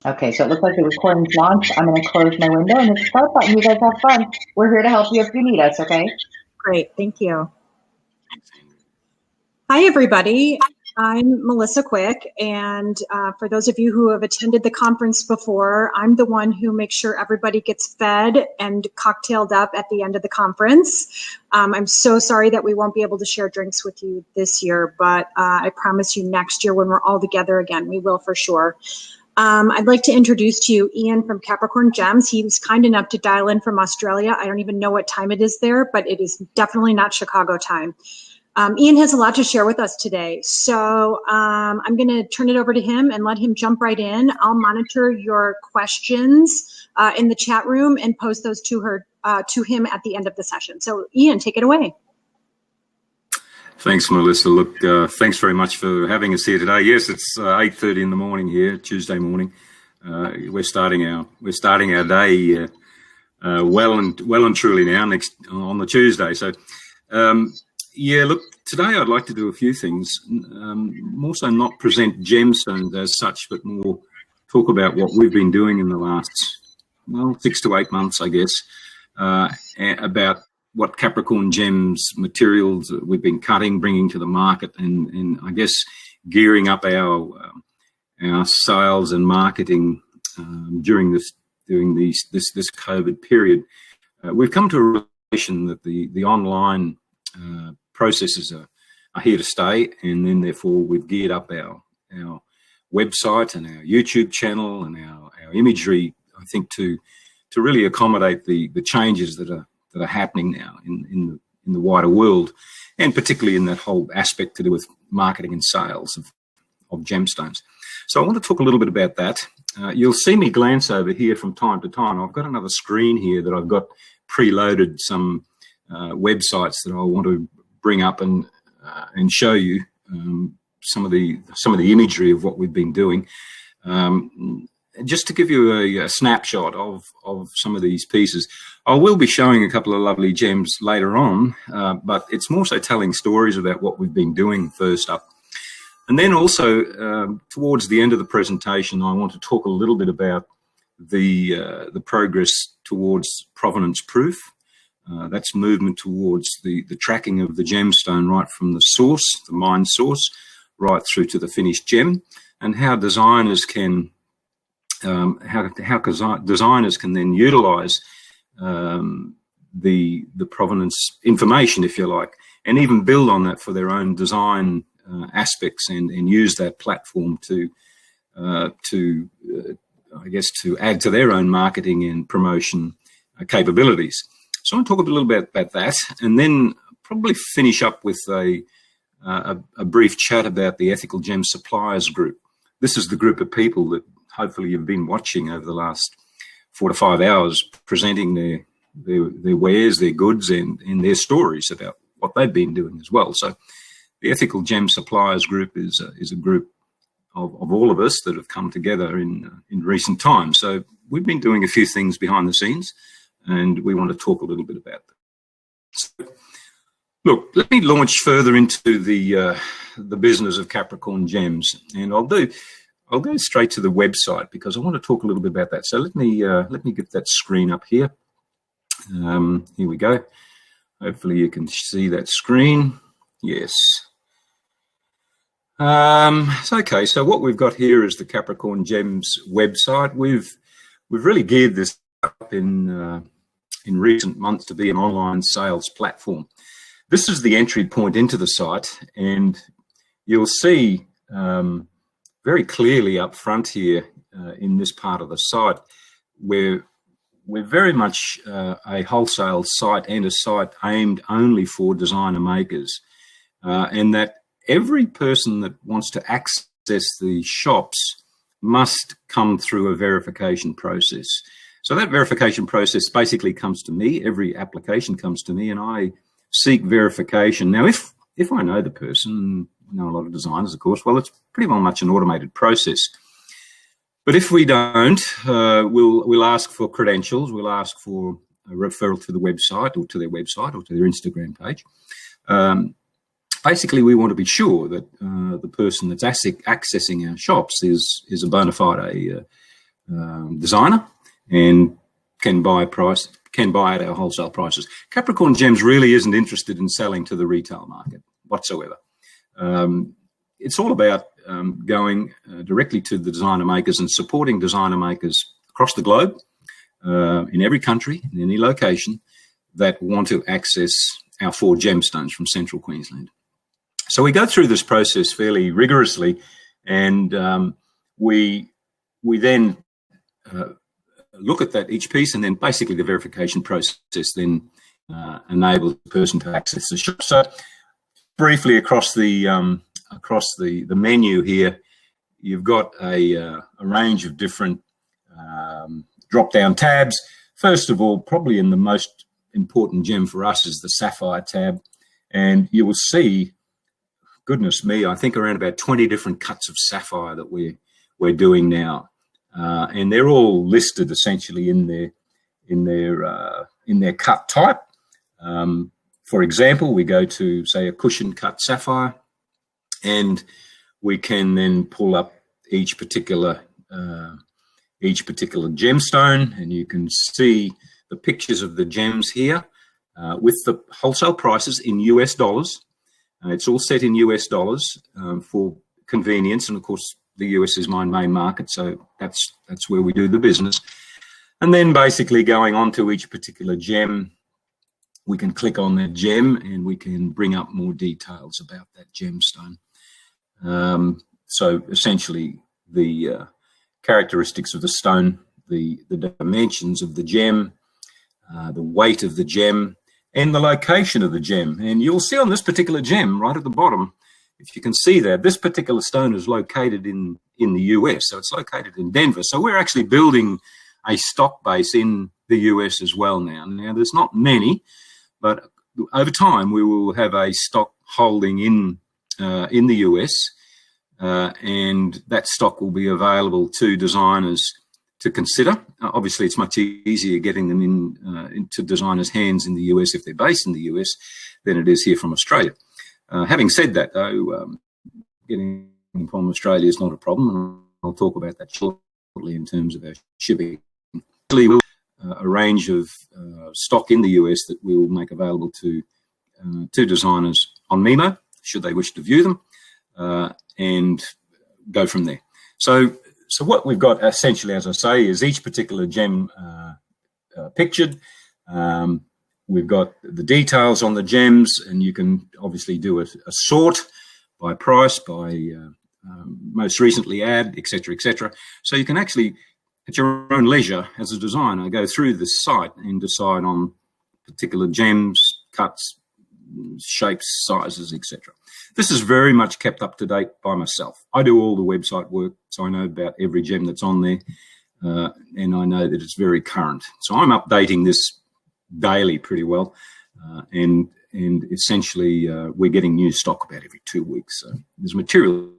Okay, so it looks like the recording's launched. I'm going to close my window and hit the start button. You guys have fun. We're here to help you if you need us, okay? Great, thank you. Hi, everybody. I'm Melissa Quick, and for those of you who have attended the conference before, I'm the one who makes sure everybody gets fed and cocktailed up at the end of the conference. I'm so sorry that we won't be able to share drinks with you this year, but I promise you next year when we're all together again, we will for sure. I'd like to introduce to you Ian from Capricorn Gems. He was kind enough to dial in from Australia. I don't even know what time it is there, but it is definitely not Chicago time. Ian has a lot to share with us today, so I'm going to turn it over to him and let him jump right in. I'll monitor your questions in the chat room and post those to him at the end of the session. So Ian, take it away. Thanks, Melissa. Look, thanks very much for having us here today. Yes, it's 8:30 in the morning here, Tuesday morning. We're starting our day well and truly now on the Tuesday. So. Yeah, look, today I'd like to do a few things, more so not present gemstones as such, but more talk about what we've been doing in the last, 6 to 8 months, I guess, about what Capricorn Gems materials that we've been cutting, bringing to the market, and I guess gearing up our sales and marketing during this COVID period. We've come to a realization that the online processes are here to stay, and then therefore we've geared up our website and our YouTube channel and our imagery, I think, to really accommodate the changes that are happening now in the wider world, and particularly in that whole aspect to do with marketing and sales of gemstones. So I want to talk a little bit about that. You'll see me glance over here from time to time. I've got another screen here that I've got preloaded some websites that I want to bring up and show you some of the imagery of what we've been doing. Just to give you a snapshot of some of these pieces. I will be showing a couple of lovely gems later on, but it's more so telling stories about what we've been doing first up. And then also towards the end of the presentation, I want to talk a little bit about the progress towards provenance proof. That's movement towards the tracking of the gemstone right from the source, the mine source, right through to the finished gem, and how designers can designers can then utilize the provenance information, if you like, and even build on that for their own design aspects and use that platform to I guess to add to their own marketing and promotion capabilities. So I want to talk a little bit about that, and then probably finish up with a brief chat about the Ethical Gem Suppliers Group. This is the group of people that hopefully you've been watching over the last 4 to 5 hours, presenting their wares, their goods, and their stories about what they've been doing as well. So the Ethical Gem Suppliers Group is a group of all of us that have come together in recent times. So we've been doing a few things behind the scenes, and we want to talk a little bit about that. So, look, let me launch further into the business of Capricorn Gems, and I'll go straight to the website because I want to talk a little bit about that. So let me get that screen up here. Here we go. Hopefully you can see that screen. Yes. Okay. So what we've got here is the Capricorn Gems website. We've really geared this up in recent months to be an online sales platform. This is the entry point into the site, and you'll see very clearly up front here in this part of the site where we're very much a wholesale site and a site aimed only for designer makers, and that every person that wants to access the shops must come through a verification process. So that verification process basically comes to me. Every application comes to me, and I seek verification. Now, if I know the person, I know a lot of designers, of course, well, it's pretty well much an automated process. But if we don't, we'll ask for credentials. We'll ask for a referral to the website or to their website or to their Instagram page. Basically, we want to be sure that the person that's accessing our shops is a bona fide designer and can buy at our wholesale prices. Capricorn Gems really isn't interested in selling to the retail market whatsoever. It's all about going directly to the designer makers and supporting designer makers across the globe, in every country, in any location, that want to access our 4 gemstones from central Queensland. So we go through this process fairly rigorously, and we then look at that each piece, and then basically the verification process then enables the person to access the shop. So briefly across the menu here, you've got a range of different drop-down tabs. First of all, probably in the most important gem for us is the sapphire tab, and you will see, goodness me, I think around about 20 different cuts of sapphire that we're doing now, and they're all listed essentially in their cut type. For example, we go to, say, a cushion cut sapphire, and we can then pull up each particular gemstone, and you can see the pictures of the gems here with the wholesale prices in US dollars. It's all set in US dollars for convenience, and of course the US is my main market, so that's where we do the business. And then basically going on to each particular gem, we can click on that gem and we can bring up more details about that gemstone. So essentially the characteristics of the stone, the dimensions of the gem, the weight of the gem, and the location of the gem. And you'll see on this particular gem right at the bottom, if you can see that, this particular stone is located in the US, so it's located in Denver. So we're actually building a stock base in the US as well now. Now, there's not many, but over time we will have a stock holding in the US, and that stock will be available to designers to consider. Obviously, it's much easier getting them into designers' hands in the US if they're based in the US than it is here from Australia. Having said that, though, getting them from Australia is not a problem, and I'll talk about that shortly in terms of our shipping. We'll a range of stock in the US that we will make available to designers on Mimo, should they wish to view them, and go from there. So what we've got essentially, as I say, is each particular gem pictured. We've got the details on the gems, and you can obviously do a sort by price, by most recently ad, etc., etc. So you can actually, at your own leisure as a designer, go through this site and decide on particular gems, cuts, shapes, sizes, etc. This is very much kept up to date by myself. I do all the website work, so I know about every gem that's on there, and I know that it's very current. So I'm updating this daily pretty well, and essentially we're getting new stock about every 2 weeks. So there's material,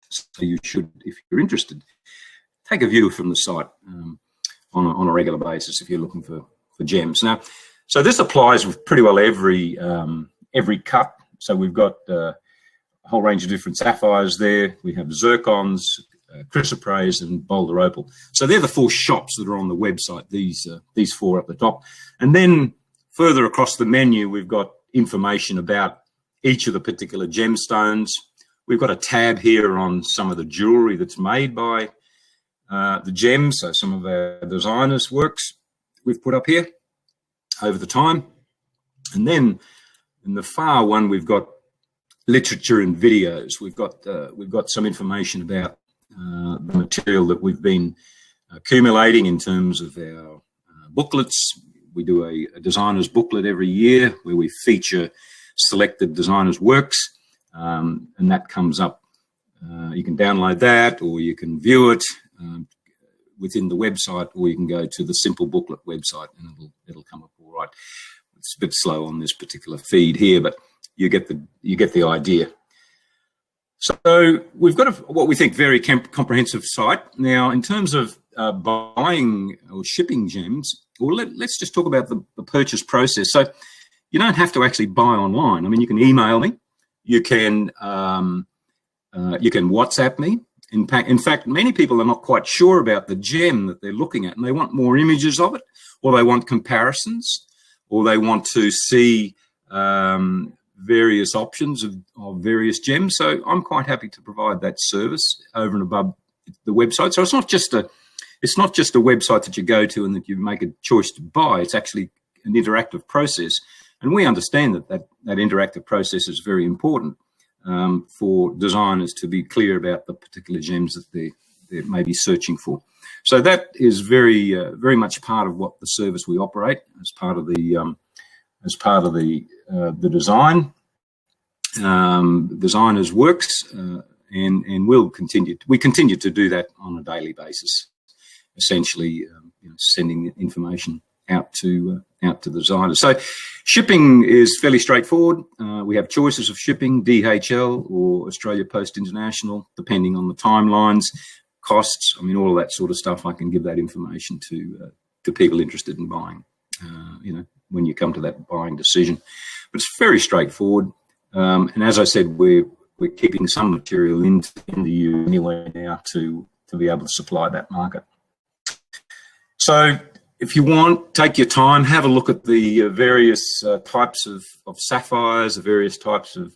so you should, if you're interested, take a view from the site on a regular basis if you're looking for gems. Now, so this applies with pretty well every cut. So we've got a whole range of different sapphires there. We have zircons, chrysoprase, and boulder opal. So they're the 4 shops that are on the website, these 4 up the top. And then further across the menu, we've got information about each of the particular gemstones. We've got a tab here on some of the jewelry that's made by the gems. So some of our designers' works we've put up here over the time. And then in the far one, we've got literature and videos. We've got some information about the material that we've been accumulating in terms of our booklets. We do a designer's booklet every year where we feature selected designers' works, and that comes up. You can download that, or you can view it within the website, or you can go to the Simple Booklet website and it'll come up all right. It's a bit slow on this particular feed here, but you get the idea. So we've got what we think very comprehensive site. Now, in terms of buying or shipping gems, well, let's just talk about the purchase process. So you don't have to actually buy online. I mean, you can email me, you can WhatsApp me, In fact, many people are not quite sure about the gem that they're looking at, and they want more images of it, or they want comparisons, or they want to see various options of various gems. So I'm quite happy to provide that service over and above the website. So it's not just a website that you go to and that you make a choice to buy. It's actually an interactive process, and we understand that interactive process is very important for designers to be clear about the particular gems that they may be searching for. So that is very much part of what the service we operate as part of the design. Designers works, and we continue to do that on a daily basis. Essentially, sending information out to the designers. So shipping is fairly straightforward. We have choices of shipping, DHL or Australia Post International, depending on the timelines, costs. I mean, all of that sort of stuff. I can give that information to people interested in buying. When you come to that buying decision, but it's very straightforward. And as I said, we're keeping some material in the EU anyway now to be able to supply that market. So if you want, take your time, have a look at the various types of sapphires, the various types of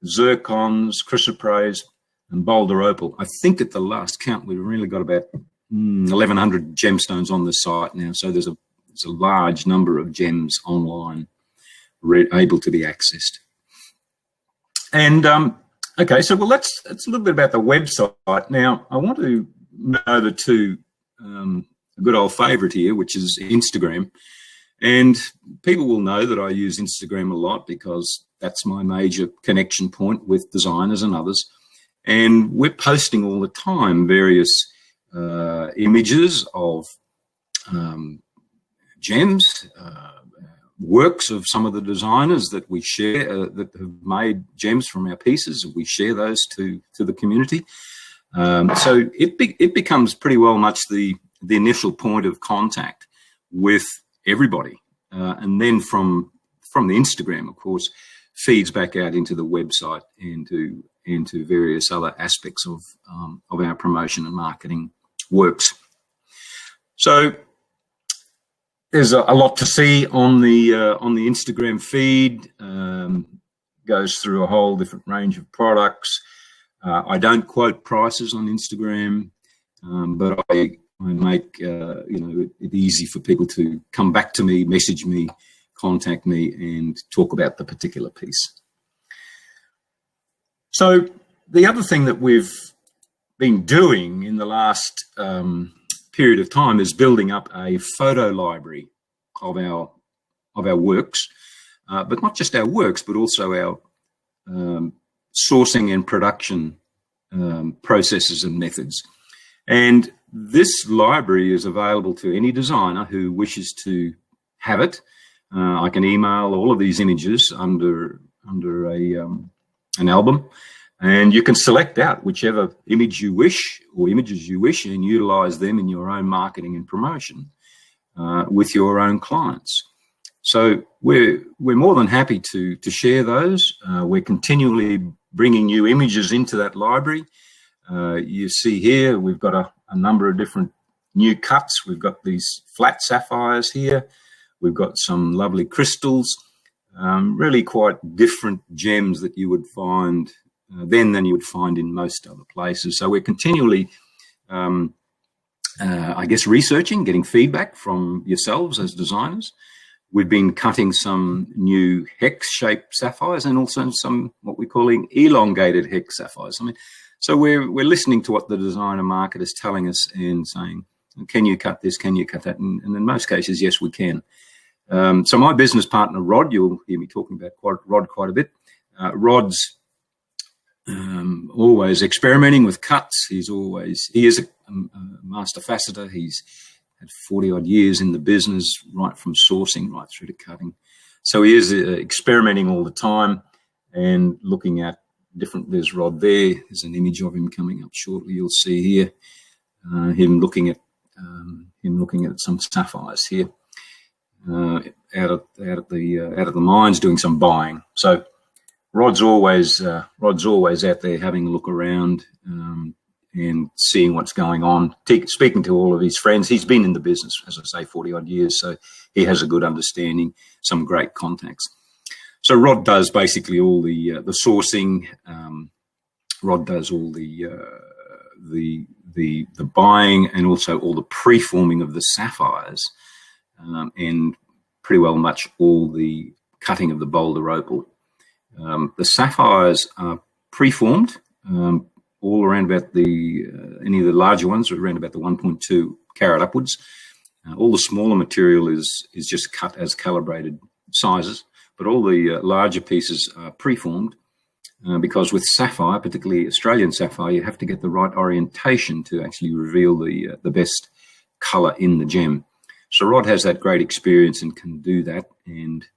zircons, chrysoprase, and boulder opal. I think at the last count, we've really got about 1,100 gemstones on the site now. So there's a large number of gems online able to be accessed. And okay, so that's a little bit about the website. Now, I want to know over to a good old favourite here, which is Instagram. And people will know that I use Instagram a lot because that's my major connection point with designers and others. And we're posting all the time various images of gems, works of some of the designers that we share that have made gems from our pieces. We share those to the community. So it becomes pretty well much the initial point of contact with everybody. And then from the Instagram, of course, feeds back out into the website and into various other aspects of our promotion and marketing works. So there's a lot to see on the Instagram feed. Goes through a whole different range of products. I don't quote prices on Instagram, but I make it easy for people to come back to me, message me, contact me, and talk about the particular piece. So the other thing that we've been doing in the last period of time is building up a photo library of our works, but not just our works, but also our sourcing and production processes and methods. And this library is available to any designer who wishes to have it. I can email all of these images under an album, and you can select out whichever image you wish or images you wish and utilize them in your own marketing and promotion with your own clients. So we're more than happy to share those. We're continually bringing new images into that library. You see here, we've got a number of different new cuts. We've got these flat sapphires here. We've got some lovely crystals, really quite different gems that you would find than you would find in most other places. So we're continually, researching, getting feedback from yourselves as designers. We've been cutting some new hex-shaped sapphires and also some what we're calling elongated hex sapphires. So we're listening to what the designer market is telling us and saying, can you cut this? Can you cut that? And in most cases, yes, we can. So my business partner, Rod, you'll hear me talking about Rod quite a bit. Rod's always experimenting with cuts. He is a master faceter. He's had 40 odd years in the business, right from sourcing right through to cutting. So he is experimenting all the time and looking at different. There's Rod there. There's an image of him coming up shortly. You'll see here him looking at some sapphires here out of the mines, doing some buying. So Rod's always out there having a look around, and seeing what's going on, speaking to all of his friends. He's been in the business, as I say, 40 odd years, so he has a good understanding, some great contacts. So Rod does basically all the sourcing. Rod does all the buying and also all the preforming of the sapphires, and pretty well much all the cutting of the boulder opal. The sapphires are preformed, all around about any of the larger ones are around about the 1.2 carat upwards. All the smaller material is just cut as calibrated sizes, but all the larger pieces are preformed, because with sapphire, particularly Australian sapphire, you have to get the right orientation to actually reveal the best colour in the gem. So Rod has that great experience and can do that, and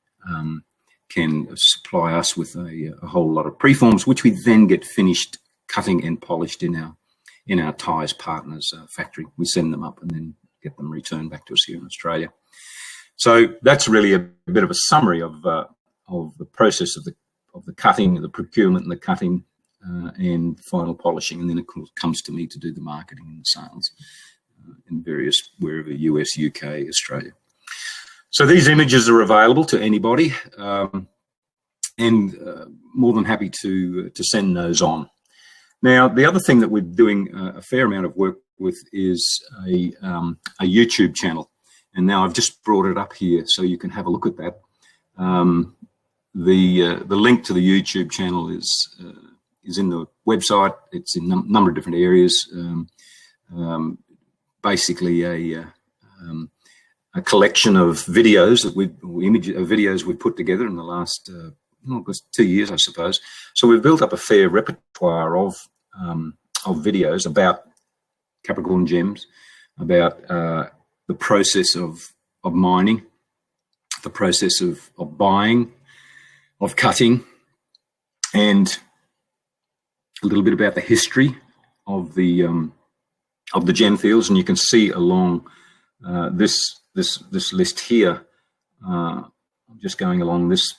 can supply us with a whole lot of preforms, which we then get finished cutting and polished in our ties partners factory. We send them up and then get them returned back to us here in Australia. So that's really a bit of a summary of the process of the cutting, the procurement and the cutting, and final polishing, and then it comes to me to do the marketing and the sales in various, wherever, US, UK, Australia. So these images are available to anybody, and more than happy to send those on. Now, the other thing that we're doing a fair amount of work with is a YouTube channel, and now I've just brought it up here so you can have a look at that. The link to the YouTube channel is in the website. It's in a number of different areas. Basically, a collection of videos that videos we've put together in the last 2 years, I suppose. So we've built up a fair repertoire of videos about Capricorn Gems, about the process of mining, the process of buying, of cutting, and a little bit about the history of the gem fields. And you can see along this list here. I'm just going along this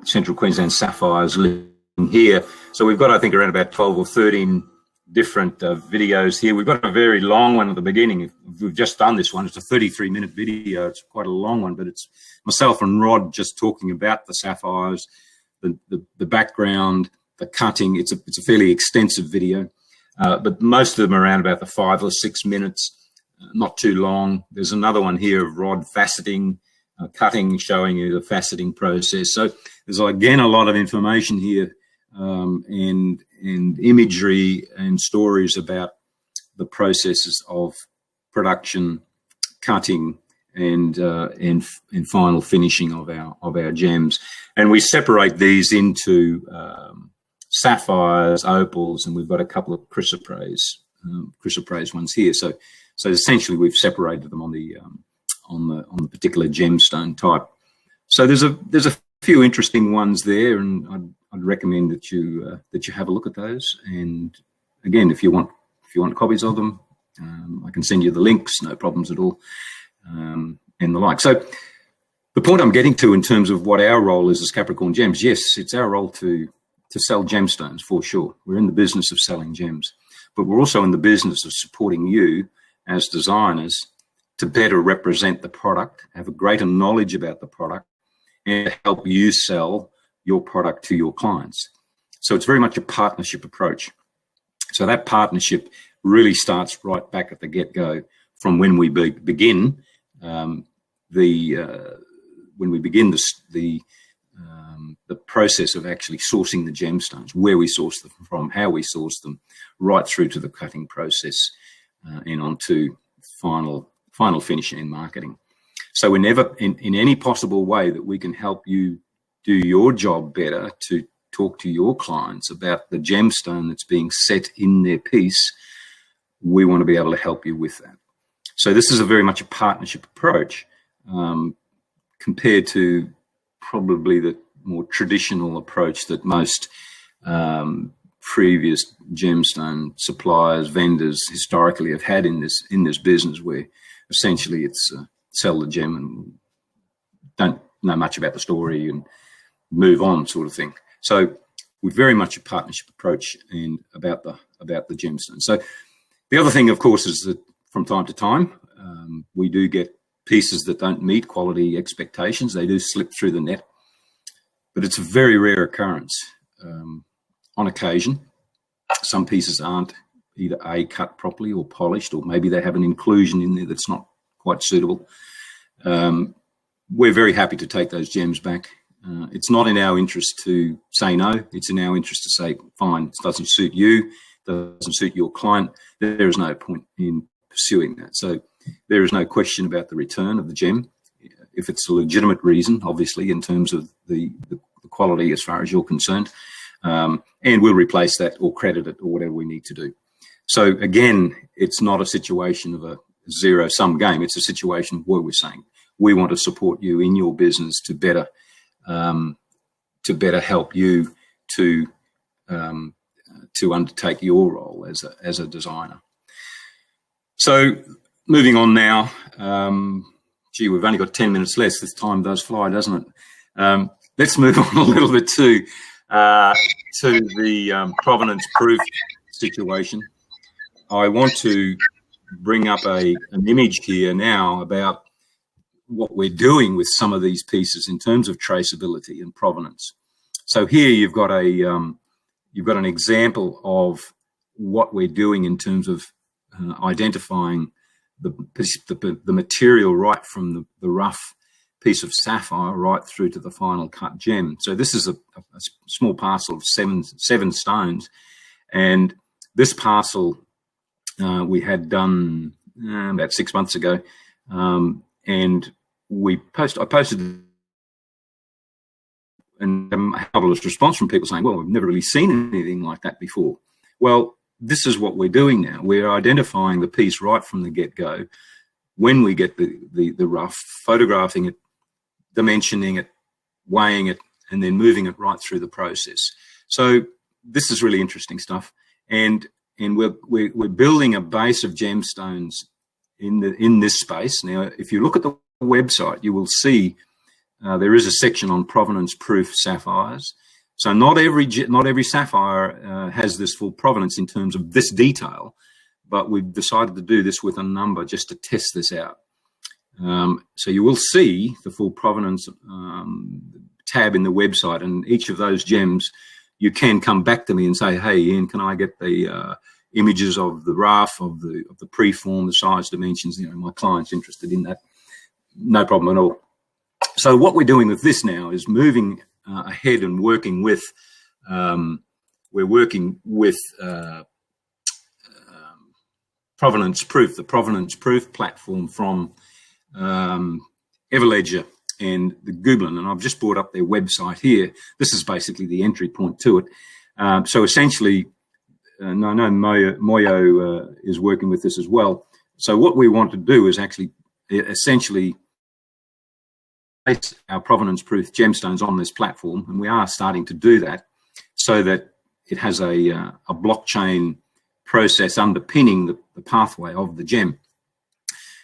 Central Queensland Sapphires list here. So we've got, I think, around about 12 or 13 different videos here. We've got a very long one at the beginning. We've just done this one. It's a 33-minute video. It's quite a long one, but it's myself and Rod just talking about the sapphires, the background, the cutting. It's a fairly extensive video, but most of them are around about the 5 or 6 minutes, not too long. There's another one here of Rod faceting, cutting, showing you the faceting process. So there's, again, a lot of information here, and imagery and stories about the processes of production, cutting, and final finishing of our gems. And we separate these into sapphires, opals, and we've got a couple of chrysoprase ones here. So essentially we've separated them on the particular gemstone type. So there's a few interesting ones there, and I'd recommend that you have a look at those. And again, if you want copies of them, I can send you the links, no problems at all, and the like. So the point I'm getting to in terms of what our role is as Capricorn Gems, yes, it's our role to sell gemstones, for sure. We're in the business of selling gems, but we're also in the business of supporting you as designers to better represent the product, have a greater knowledge about the product, and help you sell your product to your clients. So it's very much a partnership approach. So that partnership really starts right back at the get-go, from when we begin the process of actually sourcing the gemstones, where we source them from, how we source them, right through to the cutting process, and on to final finishing and marketing. So whenever, in any possible way that we can help you do your job better, to talk to your clients about the gemstone that's being set in their piece, we want to be able to help you with that. So this is a very much a partnership approach, compared to probably the more traditional approach that most previous gemstone suppliers, vendors historically have had in this business, where essentially it's sell the gem and don't know much about the story and move on, sort of thing. So we're very much a partnership approach and about the gemstones. So the other thing, of course, is that from time to time we do get pieces that don't meet quality expectations. They do slip through the net, but it's a very rare occurrence. On occasion, some pieces aren't either cut properly or polished, or maybe they have an inclusion in there that's not quite suitable. We're very happy to take those gems back. It's not in our interest to say no. It's in our interest to say, fine, it doesn't suit you, doesn't suit your client. There is no point in pursuing that. So there is no question about the return of the gem. If it's a legitimate reason, obviously, in terms of the quality as far as you're concerned, and we'll replace that or credit it or whatever we need to do. So again, it's not a situation of a zero-sum game. It's a situation where we're saying we want to support you in your business to better help you to undertake your role as a designer. So moving on now, gee, we've only got 10 minutes left. This time does fly, doesn't it? Let's move on a little bit to the provenance proof situation. I want to bring up an image here now about what we're doing with some of these pieces in terms of traceability and provenance. So here you've got an example of what we're doing in terms of identifying the material right from the rough piece of sapphire right through to the final cut gem. So this is a small parcel of seven stones, and this parcel we had done about 6 months ago, and I posted and a published response from people saying, well, we've never really seen anything like that before. Well, this is what we're doing now. We're identifying the piece right from the get-go. When we get the rough, photographing it, dimensioning it, weighing it, and then moving it right through the process. So this is really interesting stuff. And we're building a base of gemstones in this space. Now, if you look at the website, you will see there is a section on provenance proof sapphires. So not every sapphire has this full provenance in terms of this detail, but we've decided to do this with a number just to test this out. So you will see the full provenance tab in the website, and each of those gems, you can come back to me and say, hey, Ian, can I get the images of the rough, of the preform, the size, dimensions? You know, my client's interested in that. No problem at all. So what we're doing with this now is moving ahead and working with, provenance proof, the provenance proof platform from Everledger and the Googlin, and I've just brought up their website here. This is basically the entry point to it. So essentially, I know Moyo is working with this as well. So what we want to do is actually essentially place our provenance proof gemstones on this platform, and we are starting to do that so that it has a blockchain process underpinning the pathway of the gem.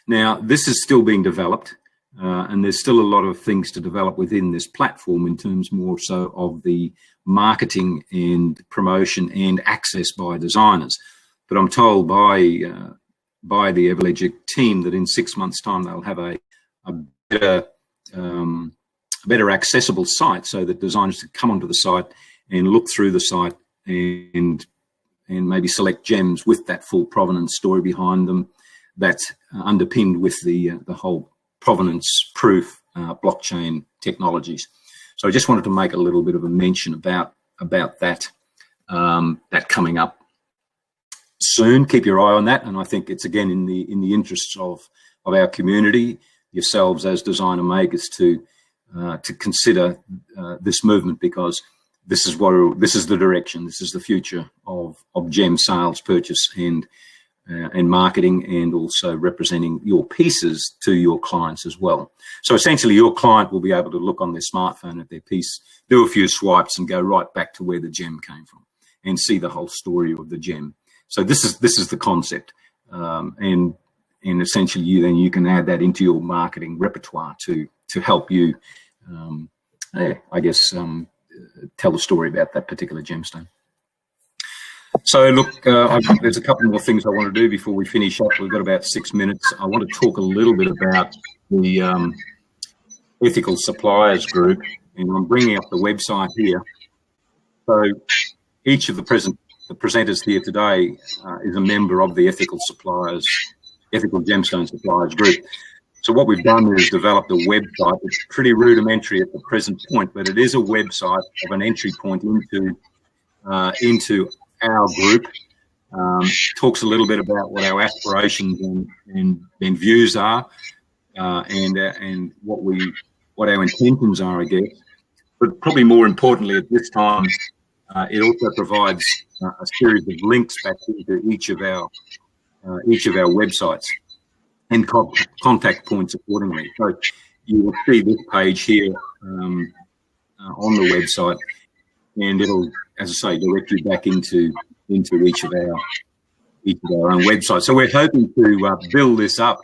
Now, this is still being developed, and there's still a lot of things to develop within this platform in terms more so of the marketing and promotion and access by designers. But I'm told by the Everledger team that in 6 months' time they'll have a better accessible site so that designers can come onto the site and look through the site and maybe select gems with that full provenance story behind them that's underpinned with the whole provenance proof blockchain technologies. So I just wanted to make a little bit of a mention about that coming up soon. Keep your eye on that, and I think it's again in the interests of our community, yourselves as designer makers, to consider this movement, because this is the direction, this is the future of gem sales, purchase, and marketing, and also representing your pieces to your clients as well. So essentially, your client will be able to look on their smartphone at their piece, do a few swipes, and go right back to where the gem came from, and see the whole story of the gem. So this is the concept, and essentially you can add that into your marketing repertoire to help you, tell the story about that particular gemstone. So look, there's a couple more things I want to do before we finish up. We've got about 6 minutes. I want to talk a little bit about the Ethical Suppliers Group, and I'm bringing up the website here. So each of the presenters here today is a member of the Ethical Gemstone Suppliers Group. So what we've done is developed a website. It's pretty rudimentary at the present point, but it is a website of an entry point into our group. Talks a little bit about what our aspirations and views are, and what our intentions are, I guess. But probably more importantly at this time, it also provides a series of links back into each of our websites and contact points accordingly. So you will see this page here on the website, and it'll, as I say, direct you back into each of our own websites. So we're hoping to build this up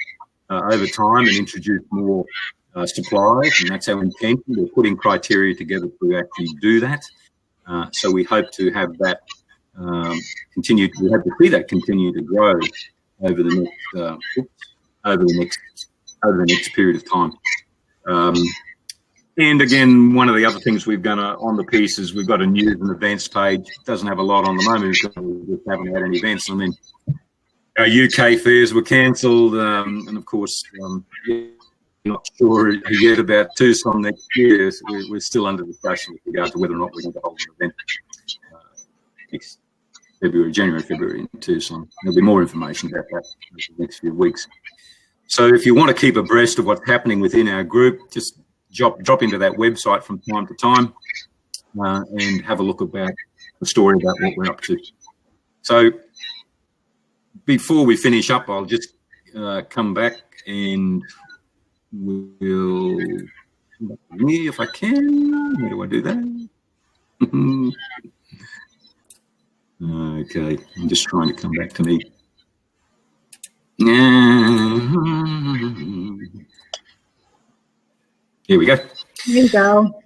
over time and introduce more suppliers, and that's our intention. We're putting criteria together to actually do that. So we hope to have that continue. We hope to see that continue to grow over the next period of time. And again, one of the other things we've done on the piece is we've got a news and events page. It doesn't have a lot on the moment because we just haven't had any events. I mean, our UK fairs were cancelled, and of course, not sure yet about Tucson next year. So we're still under discussion with regard to whether or not we're going to hold an event next January, February in Tucson. There'll be more information about that in the next few weeks. So if you want to keep abreast of what's happening within our group, just drop into that website from time to time and have a look about the story about what we're up to. So before we finish up, I'll just come back and we'll come back to me if I can. How do I do that? Okay, I'm just trying to come back to me. Here we go. Here you go.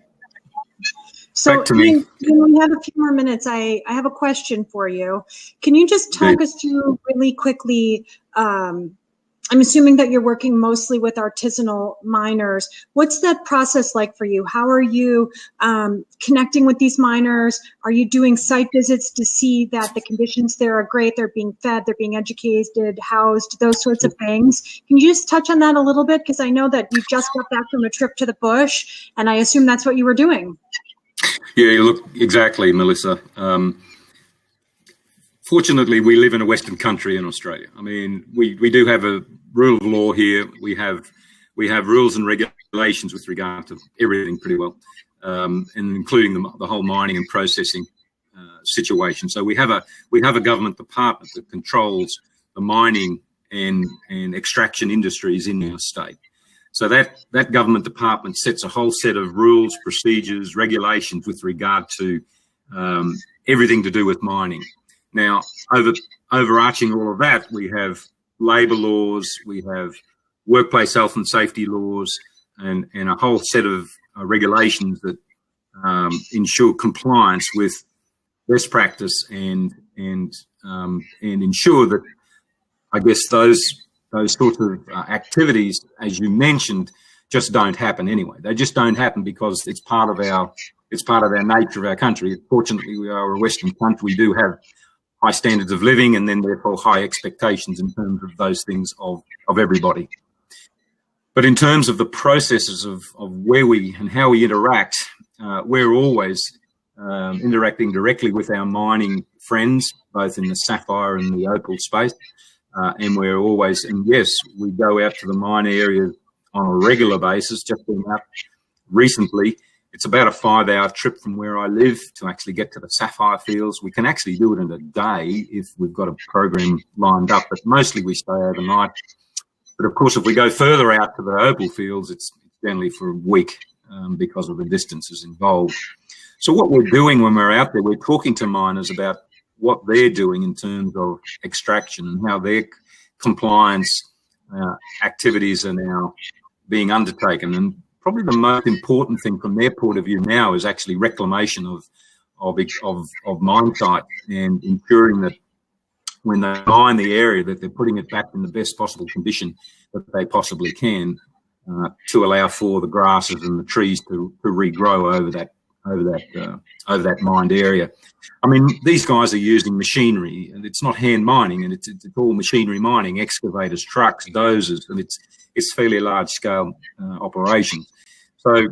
So Back to me. we have a few more minutes. I have a question for you. Can you just talk us through really quickly? I'm assuming that you're working mostly with artisanal miners. What's that process like for you? How are you connecting with these miners? Are you doing site visits to see that the conditions there are great? They're being fed, they're being educated, housed, those sorts of things. Can you just touch on that a little bit? Because I know that you just got back from a trip to the bush, and I assume that's what you were doing. Yeah, look, exactly, Melissa. Fortunately, we live in a Western country in Australia. I mean, we do have a rule of law here. We have rules and regulations with regard to everything pretty well, and including the whole mining and processing situation. So we have a government department that controls the mining and extraction industries in our state. So that government department sets a whole set of rules, procedures, regulations with regard to everything to do with mining. Now, overarching all of that, we have labour laws, we have workplace health and safety laws, and a whole set of regulations that ensure compliance with best practice and ensure that, I guess, those sorts of activities, as you mentioned, just don't happen anyway. They just don't happen because it's part of our nature of our country. Fortunately, we are a Western country. We do have high standards of living and then therefore high expectations in terms of those things of everybody. But in terms of the processes of where we and how we interact, we're always interacting directly with our mining friends, both in the sapphire and the opal space. And we're always, and yes, we go out to the mine areas on a regular basis. Just been out recently. It's about a 5-hour trip from where I live to actually get to the sapphire fields. We can actually do it in a day if we've got a program lined up, but mostly we stay overnight. But of course, if we go further out to the opal fields, it's generally for a week because of the distances involved. So what we're doing when we're out there, we're talking to miners about what they're doing in terms of extraction and how their compliance activities are now being undertaken. And probably the most important thing from their point of view now is actually reclamation of mine sites and ensuring that when they mine the area that they're putting it back in the best possible condition that they possibly can, to allow for the grasses and the trees to regrow over that mined area. I mean, these guys are using machinery, and it's not hand mining, and it's all machinery mining, excavators, trucks, dozers, and it's fairly large scale operations. So,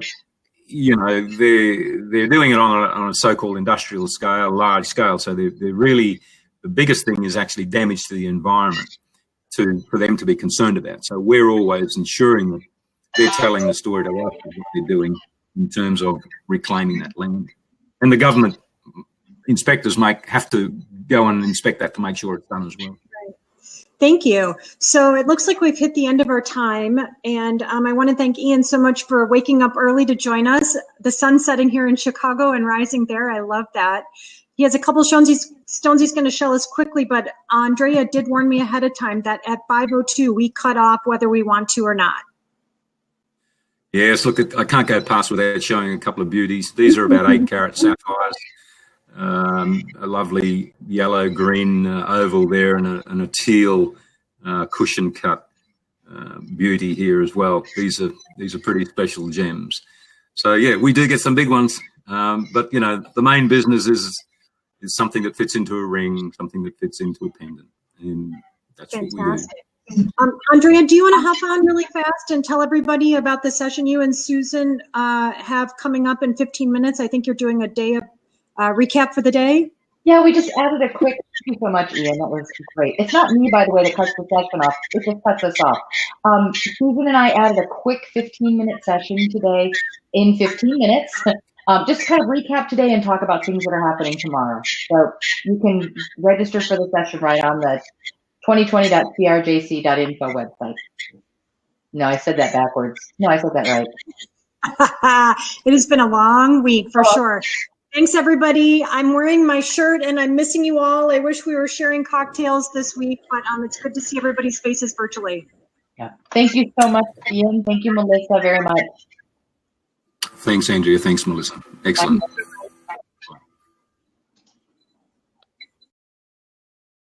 you know, they're doing it on a so-called industrial scale, large scale. So they're really, the biggest thing is actually damage to the environment for them to be concerned about. So we're always ensuring that they're telling the story to us of what they're doing in terms of reclaiming that land. And the government inspectors have to go and inspect that to make sure it's done as well. Right. Thank you. So it looks like we've hit the end of our time. And I want to thank Ian so much for waking up early to join us. The sun's setting here in Chicago and rising there. I love that. He has a couple stones he's going to show us quickly, but Andrea did warn me ahead of time that at 5:02 we cut off whether we want to or not. Yes, look, I can't go past without showing a couple of beauties. These are about 8-carat sapphires. A lovely yellow-green oval there, and a teal cushion cut beauty here as well. These are pretty special gems. So yeah, we do get some big ones, but you know, the main business is something that fits into a ring, something that fits into a pendant, and that's Fantastic. what we do. Andrea, do you want to hop on really fast and tell everybody about the session you and Susan have coming up in 15 minutes? I think you're doing a day of recap for the day. Yeah, we just added a quick, thank you so much, Ian. That was great. It's not me, by the way, that cuts the session off. It just cuts us off. Susan and I added a quick 15-minute session today in 15 minutes. Just kind of recap today and talk about things that are happening tomorrow. So you can register for the session right on the 2020.crjc.info website. No, I said that backwards. No, I said that right. It has been a long week for sure. Thanks, everybody. I'm wearing my shirt and I'm missing you all. I wish we were sharing cocktails this week, but it's good to see everybody's faces virtually. Yeah. Thank you so much, Ian. Thank you, Melissa, very much. Thanks, Andrea. Thanks, Melissa. Excellent. Bye.